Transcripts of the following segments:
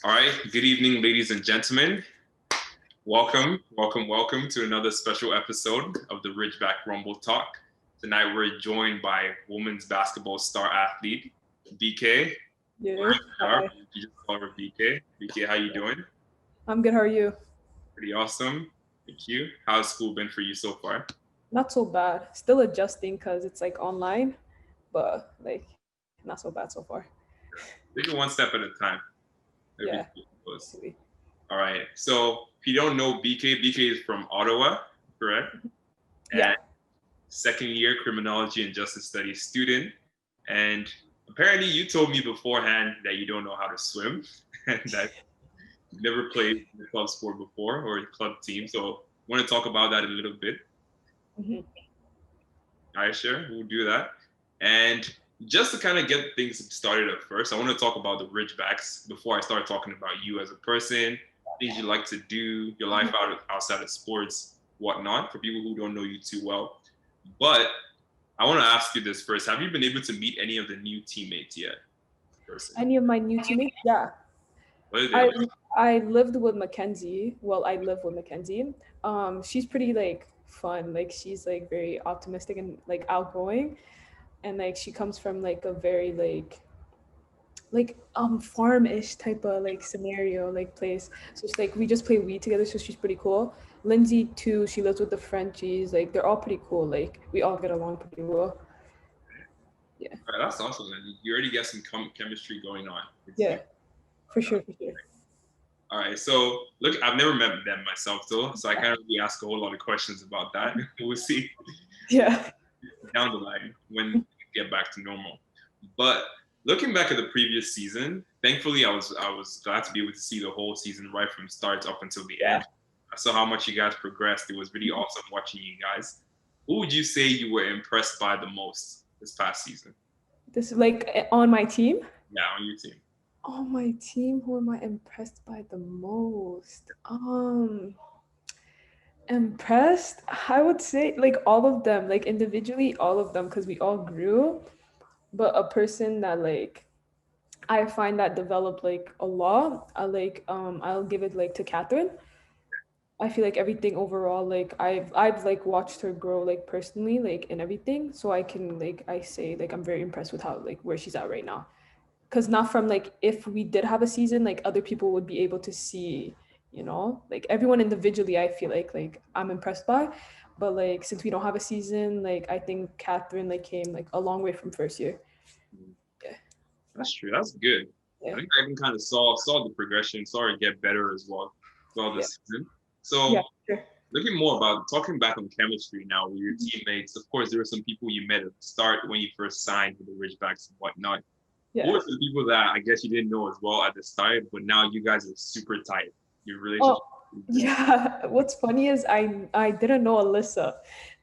All right, good evening, ladies and gentlemen. Welcome to another special episode of the Ridgeback Rumble Talk. Tonight we're joined by women's basketball star athlete, BK. Yeah. You just call her BK. BK, how you doing? I'm good. How are you? Pretty awesome. Thank you. How's school been for you so far? Not so bad. Still adjusting because it's like online, but like not so bad so far. Take it one step at a time. Yeah. All right. So if you don't know BK is from Ottawa, correct? Yeah. And second year criminology and justice studies student. And apparently you told me beforehand that you don't know how to swim and that you've never played the club sport before or a club team. So I want to talk about that a little bit. Mm-hmm. All right, sure. We'll do that. And just to kind of get things started at first, I want to talk about the Ridgebacks before I start talking about you as a person, things you like to do, your life outside of sports, whatnot, for people who don't know you too well. But I want to ask you this first. Have you been able to meet any of the new teammates yet? Any of my new teammates? Yeah. What are they like? I lived with Mackenzie. Well, I live with Mackenzie. She's pretty like fun. Like she's like very optimistic and like outgoing, and like she comes from like a very farm-ish type of like scenario like place. So it's like we just play weed together, so she's pretty cool. Lindsay too, she lives with the Frenchies. Like they're all pretty cool. Like we all get along pretty well. Yeah. All right, that's awesome. Man. You already get some chemistry going on. Yeah, for sure. All right, so look, I've never met them myself though, so I can't really ask a whole lot of questions about that. We'll see. Yeah. Down the line when we get back to normal. But looking back at the previous season, thankfully I was glad to be able to see the whole season right from start up until the end. I saw how much you guys progressed. It was really awesome watching you guys. Who would you say you were impressed by the most this past season? This is like on my team. Yeah, on your team. On my team, who am I impressed by the most? Impressed, I would say like all of them, like individually all of them, because we all grew. But a person that like I find that developed like a lot, I'll give it like to Catherine. I feel like everything overall, like I've like watched her grow like personally, like in everything. So I can like I say like I'm very impressed with how like where she's at right now. Cause not from like if we did have a season, like other people would be able to see, like everyone individually, I feel like I'm impressed by. But like since we don't have a season, like I think Catherine like came like a long way from first year. Yeah. That's true. That's good. Yeah. I think I even kind of saw the progression, saw her get better as well throughout the season. So Yeah, sure. looking more about talking back on chemistry now with your teammates, of course, there were some people you met at the start when you first signed with the Ridgebacks and whatnot. Yeah. Who were some people that I guess you didn't know as well at the start, but now you guys are super tight? Your relationship. Yeah. What's funny is I didn't know Alyssa.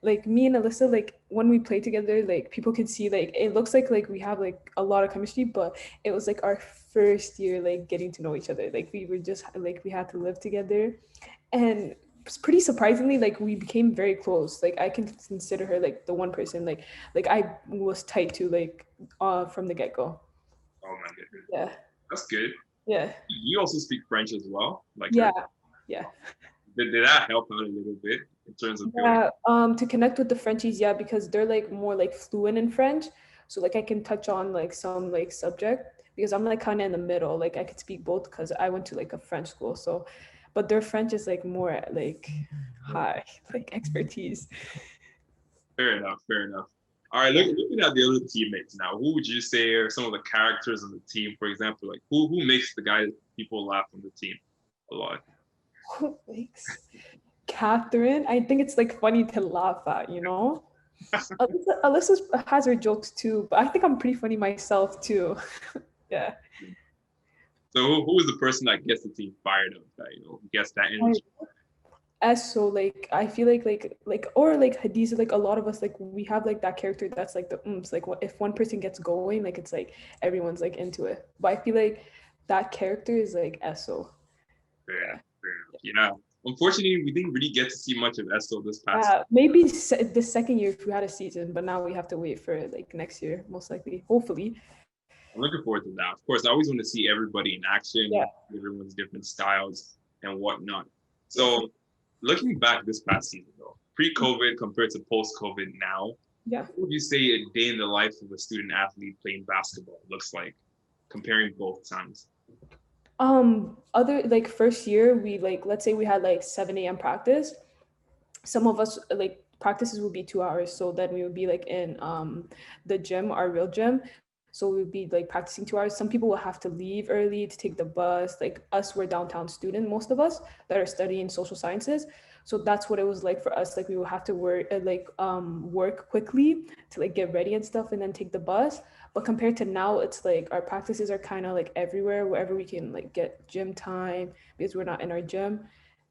Like me and Alyssa, like when we play together, like people could see like it looks like we have like a lot of chemistry, but it was like our first year like getting to know each other. Like we were just like we had to live together. And pretty surprisingly, like we became very close. Like I can consider her like the one person like I was tight to like from the get-go. Oh my goodness. Yeah. That's good. Yeah. You also speak French as well. Like Yeah. Yeah. Did that help out a little bit in terms of Yeah, to connect with the Frenchies, yeah, because they're like more like fluent in French. So like I can touch on like some like subject because I'm like kind of in the middle. Like I could speak both because I went to like a French school. So, but their French is like more like high, like expertise. Fair enough. All right, looking at the other teammates now, who would you say are some of the characters on the team? For example, like who makes the guys people laugh on the team a lot? Who makes Catherine? I think it's like funny to laugh at, you know? Alyssa has her jokes too, but I think I'm pretty funny myself too. Yeah. So who is the person that gets the team fired up? That gets that energy. As so like I feel like or like Hadiza, like a lot of us like we have like that character that's like the like what if one person gets going, like it's like everyone's like into it. But I feel like that character is like Esso. Fair. Yeah. Unfortunately, we didn't really get to see much of Esso this past. Maybe the second year if we had a season, but now we have to wait for like next year, most likely, hopefully. I'm looking forward to that. Of course, I always want to see everybody in action, Yeah, everyone's different styles and whatnot. yeah, So, looking back this past season, though, pre-COVID compared to post-COVID now, yeah. what would you say a day in the life of a student athlete playing basketball looks like, comparing both times? Other like first year, we like let's say we had like 7 a.m. practice. Some of us like practices would be 2 hours, so then we would be like in the gym, our real gym. So we would be like practicing 2 hours. Some people will have to leave early to take the bus. Like us, we're downtown student, most of us that are studying social sciences. So that's what it was like for us. Like we would have to work work quickly to like get ready and stuff and then take the bus. But compared to now, it's like our practices are kind of like everywhere, wherever we can like get gym time because we're not in our gym.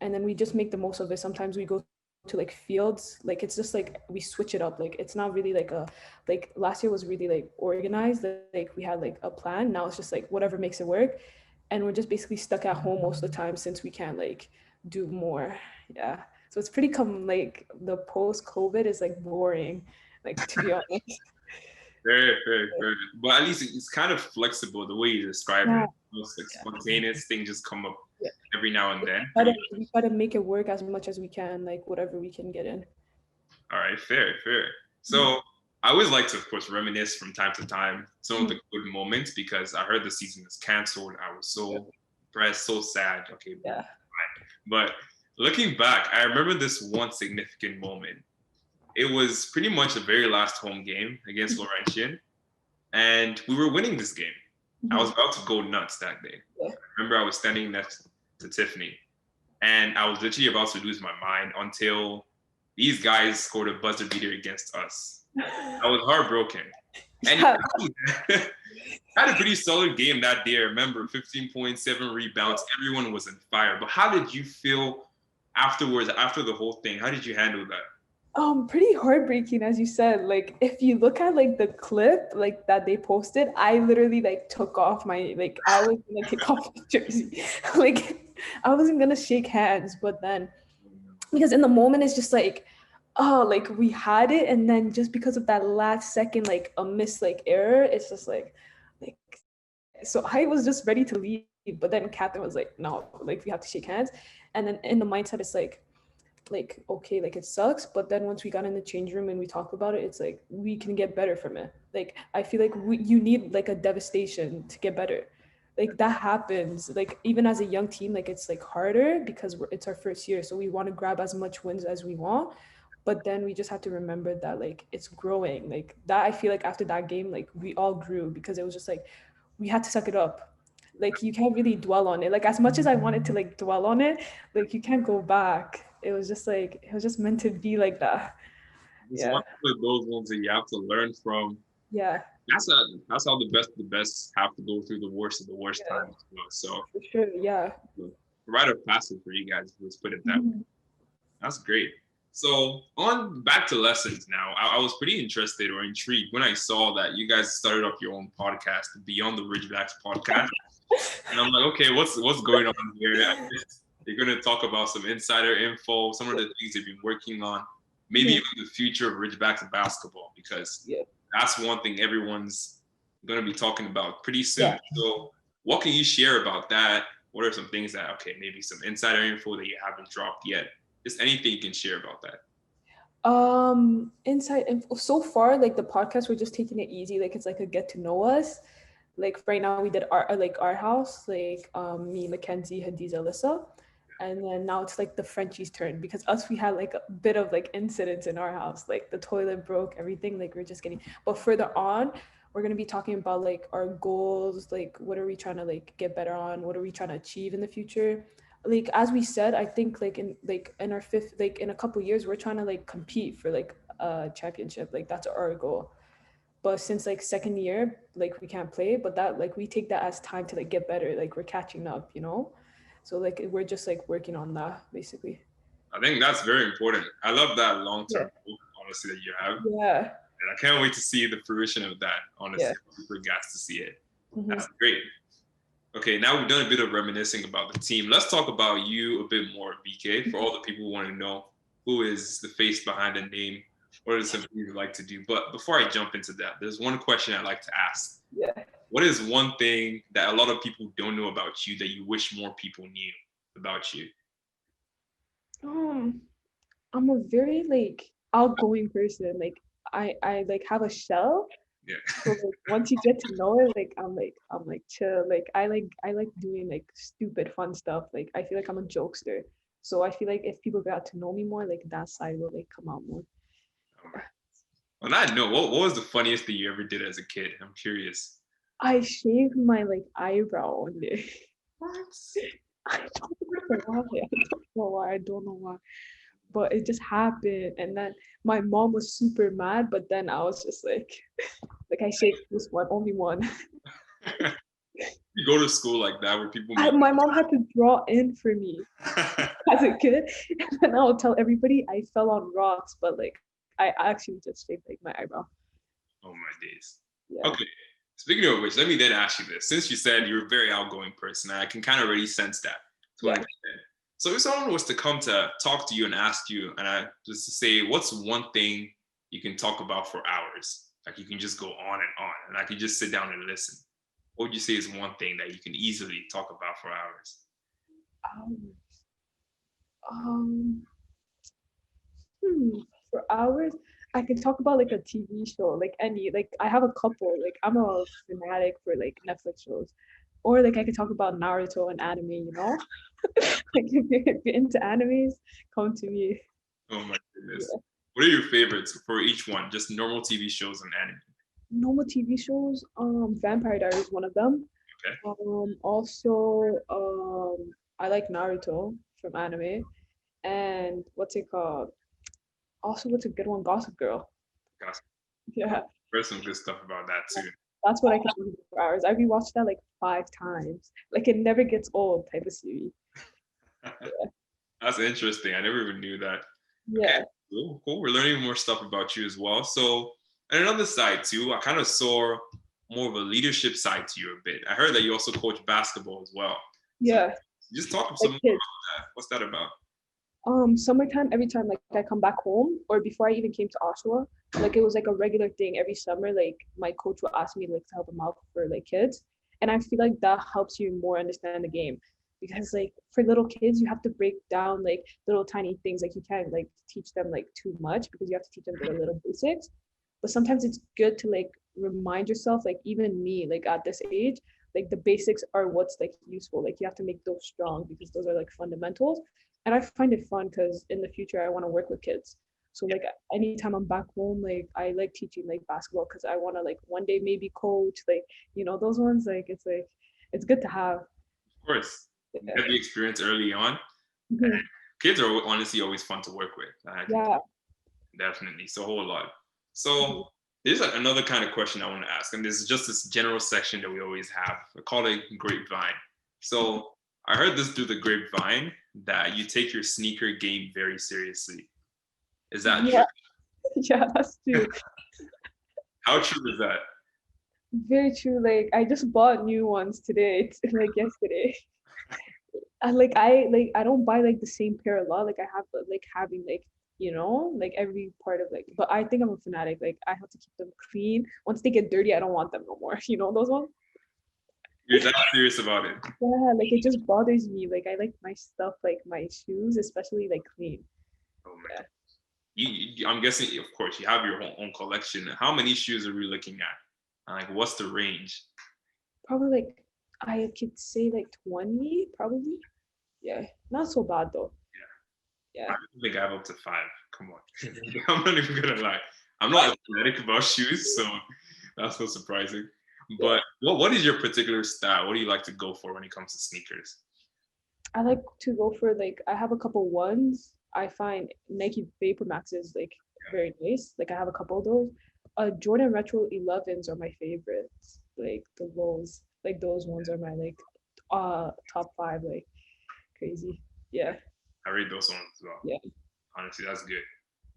And then we just make the most of it. Sometimes we go to like fields, like it's just like we switch it up. Like it's not really like a like last year was really like organized. Like we had like a plan. Now it's just like whatever makes it work. And we're just basically stuck at home most of the time since we can't like do more. Yeah. So it's pretty like the post COVID is like boring, like to be honest. Very, very, very. But at least it's kind of flexible the way you describe Yeah. it. Most like spontaneous things just come up Yeah. every now and then. Try Pretty to, we try to make it work as much as we can, like whatever we can get in. all right, fair, fair. Mhm. So I always like to, of course, reminisce from time to time some of the good moments because I heard the season was canceled. I was so depressed, so sad. Okay, Yeah. but looking back, I remember this one significant moment. It was pretty much the very last home game against Laurentian, and we were winning this game. I was Mhm. about to go nuts that day. Yeah. I remember I was standing next to Tiffany, and I was literally about to lose my mind until these guys scored a buzzer beater against us. I was heartbroken. And Yeah. he had a pretty solid game that day. I remember 15.7 rebounds. Everyone was on fire. But how did you feel afterwards, after the whole thing? How did you handle that? Pretty heartbreaking, as you said. Like, if you look at like the clip like that they posted, I literally like took off my like I was gonna take off my jersey. Like, I wasn't gonna shake hands, but then because in the moment it's just like, oh, like we had it, and then just because of that last second like a miss like error, it's just like so I was just ready to leave, but then Catherine was like, no, like we have to shake hands, and then in the mindset it's like okay, like it sucks, but then once we got in the change room and we talked about it, it's like we can get better from it. Like I feel like you need like a devastation to get better. Like that happens like even as a young team, like it's like harder because it's our first year, so we want to grab as much wins as we want, but then we just have to remember that like it's growing. Like that, I feel like after that game, like we all grew because it was just like we had to suck it up. Like you can't really dwell on it. Like as much as I wanted to like dwell on it, like you can't go back. It was just like it was just meant to be like that. It's one Yeah. of those ones that you have to learn from. Yeah. That's how the best have to go through the worst of the worst Yeah. times. So For sure. Yeah. rite of passage for you guys, let's put it that way. Mhm. That's great. So on back to lessons now. I was pretty interested or intrigued when I saw that you guys started up your own podcast, Beyond the Ridgebacks podcast. And I'm like, okay, what's going on here? I guess you're gonna talk about some insider info, some of the things they've been working on, maybe Yeah. even the future of Ridgebacks basketball, because Yeah. that's one thing everyone's gonna be talking about pretty Yeah. soon. So what can you share about that? What are some things that okay, maybe some insider info that you haven't dropped yet? Just anything you can share about that. Insight info. So far, like the podcast, we're just taking it easy. Like it's like a get to know us. Like right now, we did our house, like me, Mackenzie, Hadiza, Alyssa, and then now it's like the Frenchie's turn because us we had like a bit of like incidents in our house. Like the toilet broke, everything. Like we're just getting. But further on, we're gonna be talking about like our goals. Like what are we trying to like get better on? What are we trying to achieve in the future? Like as we said, I think like in our fifth like in a couple years we're trying to like compete for like a championship. Like that's our goal. But since like second year, like we can't play, but that like we take that as time to like get better. Like we're catching up, you know? So like we're just like working on that basically. I think that's very important. I love that long-term Yeah. goal, honestly, that you have. Yeah. And I can't wait to see the fruition of that, Yeah. honestly. I'm super gassed to see it. Hmm. That's great. Okay, now we've done a bit of reminiscing about the team. Let's talk about you a bit more, BK, for all the people who want to know who is the face behind the name, what are some things you like to do. But before I jump into that, there's one question I'd like to ask. Yeah. what is one thing that a lot of people don't know about you that you wish more people knew about you? Um, I'm a very like outgoing person. Like I like have a shell. So Yeah. like once you get to know it, like I'm like chill. Like I like doing like stupid fun stuff. Like I feel like I'm a jokester. So I feel like if people got to know me more, like that side will like come out more. All right. On that note, what was the funniest thing you ever did as a kid? I'm curious. I shaved my like eyebrow one day. What? I don't know why. I don't know why. I don't know why. But it just happened. And then my mom was super mad, but then I was just like I shaved this one, only one. You go to school like that where people make My mom had to draw in for me as a kid. And then I would tell everybody I fell on rocks, but like I actually just shaved like my eyebrow. Oh my days. Yeah. Okay. Speaking of which, let me then ask you this. Since you said you're a very outgoing person, I can kind of already sense that to an Yeah. extent. So if someone was to come to talk to you and ask you, and I just to say, what's one thing you can talk about for hours? Like you can just go on, and I can just sit down and listen. What would you say is one thing that you can easily talk about for hours? Um, um Hmm, for hours, I can talk about like a TV show, like any, like I have a couple, like I'm a fanatic for like Netflix shows. Or like I could talk about Naruto and anime, you know? Like if you're into animes, come to me. Oh my goodness. Yeah. What are your favorites for each one? Just normal TV shows and anime. Normal TV shows, Vampire Diaries is one of them. Okay. Also, I like Naruto from anime. And what's it called? Also, what's a good one? Gossip Girl. Got Yeah. There's some good stuff about that too. That's what I can do for hours. I rewatched that like 5 times. Like it never gets old type of series. That's interesting. I never even knew that. Okay, Yeah. cool, cool. We're learning more stuff about you as well. So, and another side too, I kind of saw more of a leadership side to you a bit. I heard that you also coach basketball as well. So, Yeah. just talk some Like more kids. about that. What's that about? Summertime, every time like I come back home or before I even came to Oshawa, like it was like a regular thing every summer. Like my coach would ask me like to help him out for like kids. And I feel like that helps you more understand the game. Because like for little kids, you have to break down like little tiny things. Like you can't like teach them like too much because you have to teach them the little basics. But sometimes it's good to like remind yourself, like even me, like at this age, like the basics are what's like useful. Like you have to make those strong because those are like fundamentals. And I find it fun because in the future I want to work with kids. So like anytime I'm back home, like I like teaching like basketball because I want to like one day maybe coach, like those ones. Like it's good to have. Of course, Yeah. get the experience early on. Mhm. Kids are honestly always fun to work with. I can Yeah. definitely. So a whole lot. Mhm. So there's another kind of question I want to ask, and this is just this general section that we always have. I call it grapevine. So I heard this through the grapevine that you take your sneaker game very seriously. Is that true? Yeah. Yeah, that's true. How true is that? Very true. Like I just bought new ones today, like yesterday. I don't buy like the same pair a lot. Like I have like having like like every part of like. But I think I'm a fanatic. Like I have to keep them clean. Once they get dirty, I don't want them no more. You know those ones. You're that serious about it? Yeah, like it just bothers me. Like I like my stuff, like my shoes, especially like clean. Oh my Yeah, god. I'm guessing, of course, you have your own collection. How many shoes are we looking at? Like, what's the range? probably like I could say like 20, probably. Yeah, not so bad though. I Yeah. think I have up to five. Come on. I'm not even gonna lie. I'm not athletic about shoes, so that's not surprising. Yeah. But what is your particular style? What do you like to go for when it comes to sneakers? I like to go for like I have a couple ones. I find Nike Vapor Maxes like very nice. Like I have a couple of those. Jordan Retro 11s are my favorites. Like the lows, like those ones are my like top five. Like crazy. Yeah, I read those ones as well. yeah, Honestly, that's good.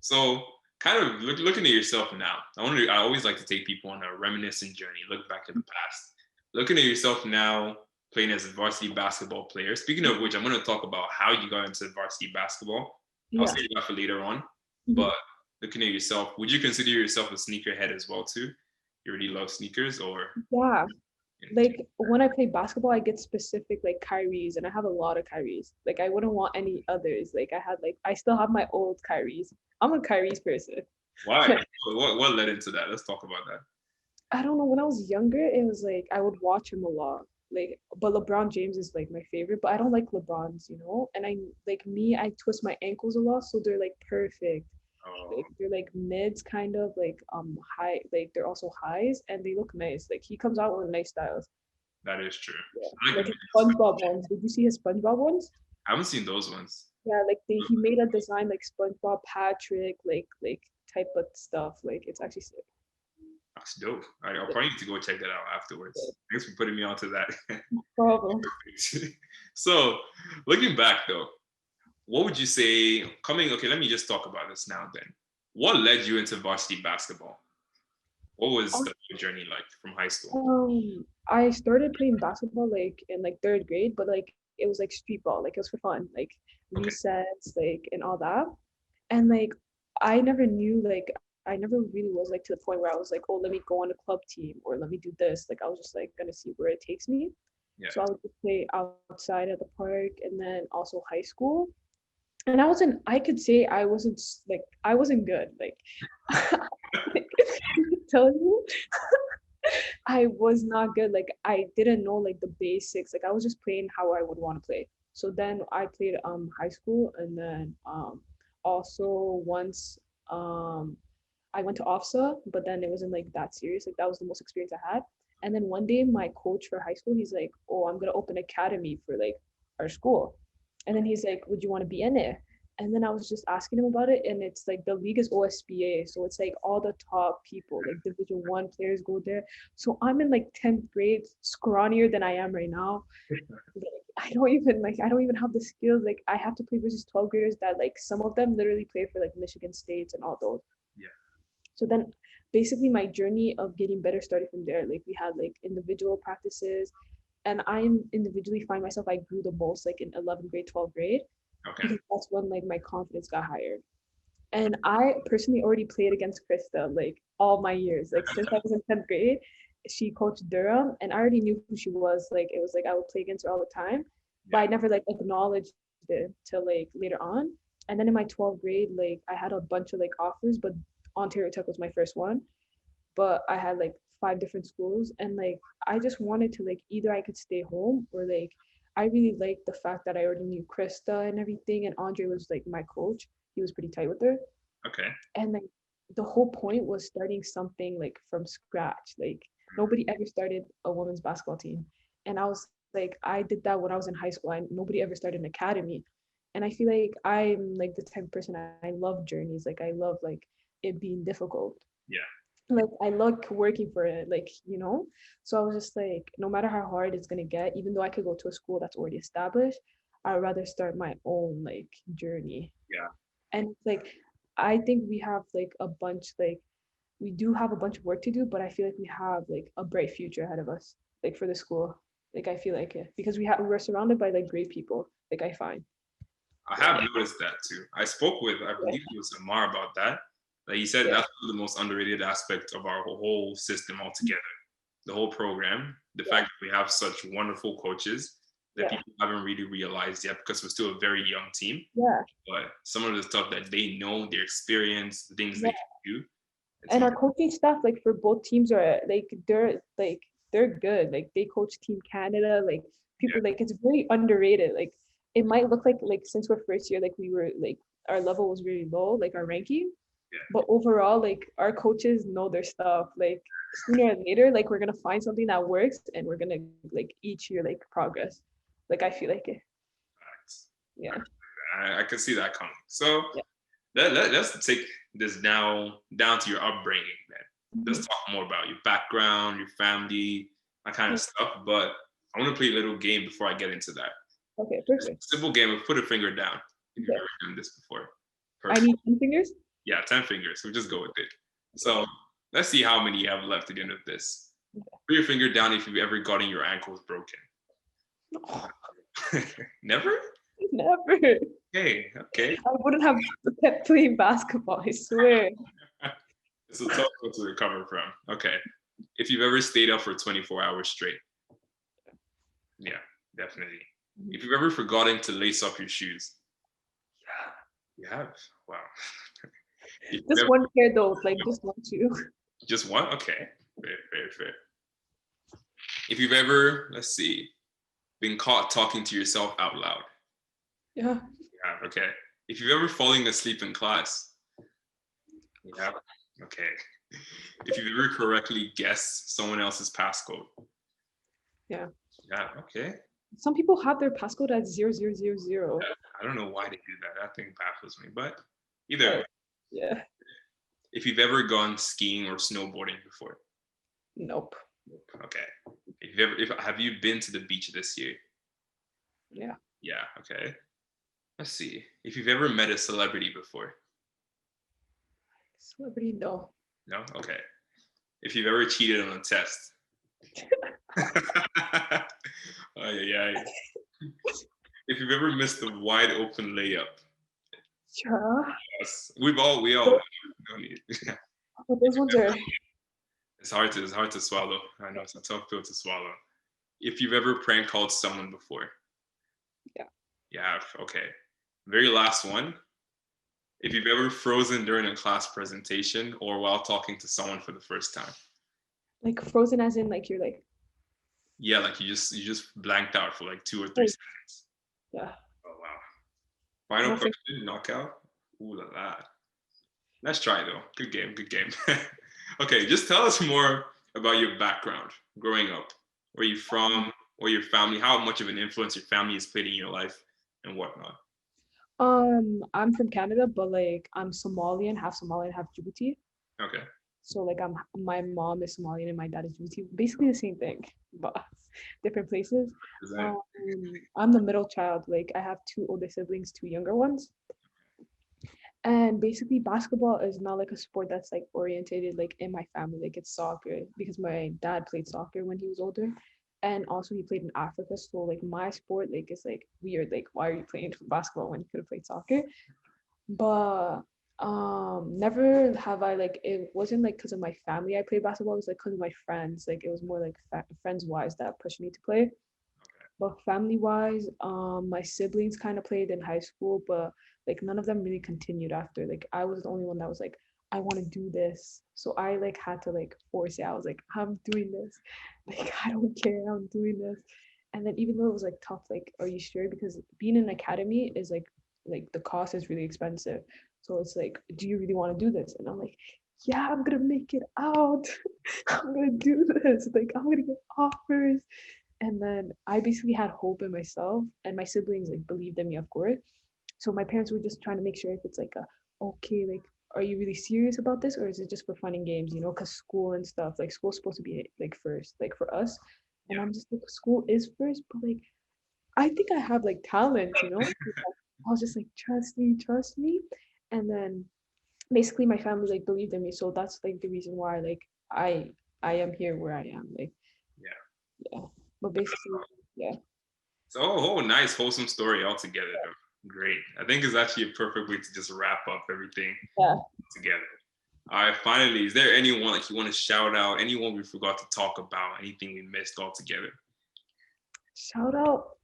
So, kind of looking at yourself now. I always like to take people on a reminiscent journey, look back at the past. Looking at yourself now, playing as a varsity basketball player. Speaking of which, I'm going to talk about how you got into varsity basketball. I'll yeah. save that for later on. Mhm. But looking at yourself, would you consider yourself a sneakerhead as well too? You really love sneakers, or Yeah. like when I play basketball, I get specific like Kyries, and I have a lot of Kyries. Like I wouldn't want any others. Like I still have my old Kyries. I'm a Kyries person. Why? What led into that? Let's talk about that. I don't know. When I was younger, it was like I would watch him a lot. Like, but LeBron James is like my favorite, but I don't like LeBron's, you know. And I like me, I twist my ankles a lot, so they're like perfect. Oh, Like they're like mids, kind of like high. Like they're also highs, and they look nice. Like he comes out with nice styles. that is true. Yeah. I like Like the his mix. SpongeBob ones. Did you see his SpongeBob ones? I haven't seen those ones. Yeah, like he made a design like SpongeBob Patrick, like type of stuff. Like it's actually sick. That's dope. I'll probably need to go check that out afterwards. Thanks for putting me onto that. Problem. So, looking back though, what would you say okay, let me just talk about this now then. What led you into varsity basketball? What was the journey like from high school? I started playing basketball like in like third grade, but like it was like street ball, like it was for fun, like Okay. recess, like and all that. And like I never knew, like I never really was like to the point where I was like, oh, let me go on a club team or let me do this. Like I was just like gonna see where it takes me. Yeah. So I would just play outside at the park and then also high school. And I could say I wasn't good. Like, like tell you I was not good. Like I didn't know like the basics. Like I was just playing how I would want to play. So then I played high school, and then also once I went to OFSA, but then it wasn't like that serious. Like that was the most experience I had. And then one day my coach for high school, he's like, "Oh, I'm gonna open academy for like our school." And then he's like, "Would you want to be in it?" And then I was just asking him about it, and it's like the league is OSBA, so it's like all the top people, like Division 1 players go there. So I'm in like 10th grade, scrawnier than I am right now. Like, I don't even have the skills. Like I have to play versus 12th graders that like some of them literally play for like Michigan States and all those. Yeah. So then basically my journey of getting better started from there. Like we had like individual practices, and I'm individually find myself I grew the most like in 11th grade, 12th grade, Okay. because that's when like my confidence got higher. And I personally already played against Krista like all my years. Like since I was in 10th grade, she coached Durham, and I already knew who she was. Like it was like I would play against her all the time, but Yeah. I never like acknowledged it till like later on. And then in my 12th grade, like I had a bunch of like offers, but Ontario Tech was my first one. But I had like 5 different schools, and like I just wanted to like either I could stay home, or like I really liked the fact that I already knew Krista and everything, and Andre was like my coach. He was pretty tight with her, Okay. and like the whole point was starting something like from scratch. Like nobody ever started a women's basketball team, and I was like I did that when I was in high school, and nobody ever started an academy. And I feel like I'm like the type of person, I love journeys. Like I love like it being difficult. Yeah. Like I like working for it, like so I was just like, no matter how hard it's gonna get, even though I could go to a school that's already established, I'd rather start my own like journey. Yeah. And like I think we do have a bunch of work to do, but I feel like we have like a bright future ahead of us, like for the school. Like I feel like it because we're surrounded by like great people, like I find. I Yeah. have noticed that too. I spoke with, I believe it was Amar about that. Like he said, Yeah. that's one of the most underrated aspects of our whole system altogether. The whole program, the Yeah. fact that we have such wonderful coaches that Yeah. people haven't really realized yet because we're still a very young team. Yeah. But some of the stuff that they know, their experience, the things Yeah. they can do, it's And our coaching staff, like for both teams, are like they're good. Like they coach Team Canada. Like yeah, people, like it's very underrated. Like it might look like since we're first year, like we were like our level was really low, like our ranking. yeah. But overall, like our coaches know their stuff. Like sooner or later, like we're gonna find something that works, and we're gonna like each year like progress. Like I feel like it. Yeah. I can see that coming. So Yeah. let's take this now down to your upbringing then. Let's Mhm. talk more about your background, your family, that kind of stuff. But I want to play a little game before I get into that. Okay, perfect. Simple game of put a finger down if you've Okay. ever done this before. I Perfect. need 10 fingers. Yeah, 10 fingers. So just go with it. So let's see how many you have left at the end of this. Put your finger down if you've ever gotten your ankles broken. Never? Never. Okay, okay. I wouldn't have kept playing basketball, I swear. It's a tough one to recover from. Okay. If you've ever stayed up for 24 hours straight. Yeah, definitely. Mhm. If you've ever forgotten to lace up your shoes, Yeah. you have. Wow. If you've Just ever, one pair though, like just one shoe. just one? Okay. Fair, fair, fair. If you've ever, let's see, been caught talking to yourself out loud, Yeah. you have. Okay. If you've ever fallen asleep in class, you have. Okay. If you've ever correctly guessed someone else's passcode, Yeah. yeah. Okay. Some people have their passcode at 0000. I don't know why they do that. That thing baffles me. But either way, But yeah. if you've ever gone skiing or snowboarding before, Nope. okay. If you ever, if have you been to the beach this year? Yeah. Yeah. Okay. Let's see. If you've ever met a celebrity before, Celebrity, no. no. Okay. If you've ever cheated on a test. Oh yeah. If you've ever missed a wide open layup, Yeah. yes, we all no need. But those ones are It's hard to swallow. I know it's a tough pill to swallow. If you've ever prank called someone before, yeah. you have. Okay. Very last one. If you've ever frozen during a class presentation or while talking to someone for the first time. Like frozen as in like you're like, Yeah, like you just blanked out for like 2 or 3 oh, seconds. yeah. Oh wow. Final Nothing. question, knockout. Ooh la la. Let's try though. Good game, good game. Okay, just tell us more about your background growing up. Where you from? Or your family? How much of an influence your family has played in your life and whatnot. I'm from Canada, but like I'm Somalian, half Djibouti. Okay. So like my mom is Somalian and my dad is Djibouti. Basically the same thing, but different places. Present. I'm the middle child. Like I have two older siblings, two younger ones. And basically basketball is not like a sport that's like orientated like in my family. Like it's soccer because my dad played soccer when he was older. And also he played in Africa. So like my sport like is like weird. Like why are you playing basketball when you could have played soccer? But never have I like it wasn't like because of my family I played basketball. It was like because of my friends. Like it was more like friends wise that pushed me to play. But family wise, my siblings kind of played in high school, but like none of them really continued after. Like I was the only one that was like, I want to do this. So I like had to like force it. I was like, I'm doing this. Like I don't care. I'm doing this. And then even though it was like tough, like, are you sure? Because being in an academy is like the cost is really expensive. So it's like, do you really want to do this? And I'm like, yeah, I'm gonna make it out. I'm gonna do this. Like I'm gonna get offers. And then I basically had hope in myself, and my siblings like believed in me, of course. So my parents were just trying to make sure if it's like a okay, like are you really serious about this, or is it just for fun and games, you know? Because school and stuff, like school's supposed to be like first, like for us. And Yeah. I'm just like school is first, but like I think I have like talent, you know? I was just like trust me, and then basically my family like believed in me, so that's like the reason why like I am here where I am, like Yeah. yeah. But basically, yeah. So nice, wholesome story altogether though. Great. I think it's actually a perfect way to just wrap up everything Yeah. together. All right, finally, is there anyone like you want to shout out? Anyone we forgot to talk about? Anything we missed altogether? Shout out.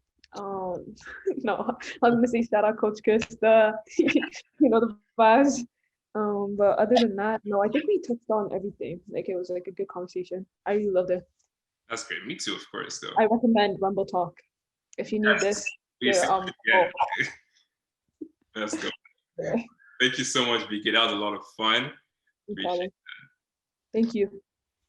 No, I was gonna say shout out Coach Chris, the you know the vibes. But other than that, no, I think we touched on everything. Like it was like a good conversation. I really loved it. That's great. Me too, of course, though. I recommend Rumble Talk if you need Yes, this. please. Your Yeah, let's go. yeah, Thank you so much, BK. That was a lot of fun. no Appreciate problem. Thank you.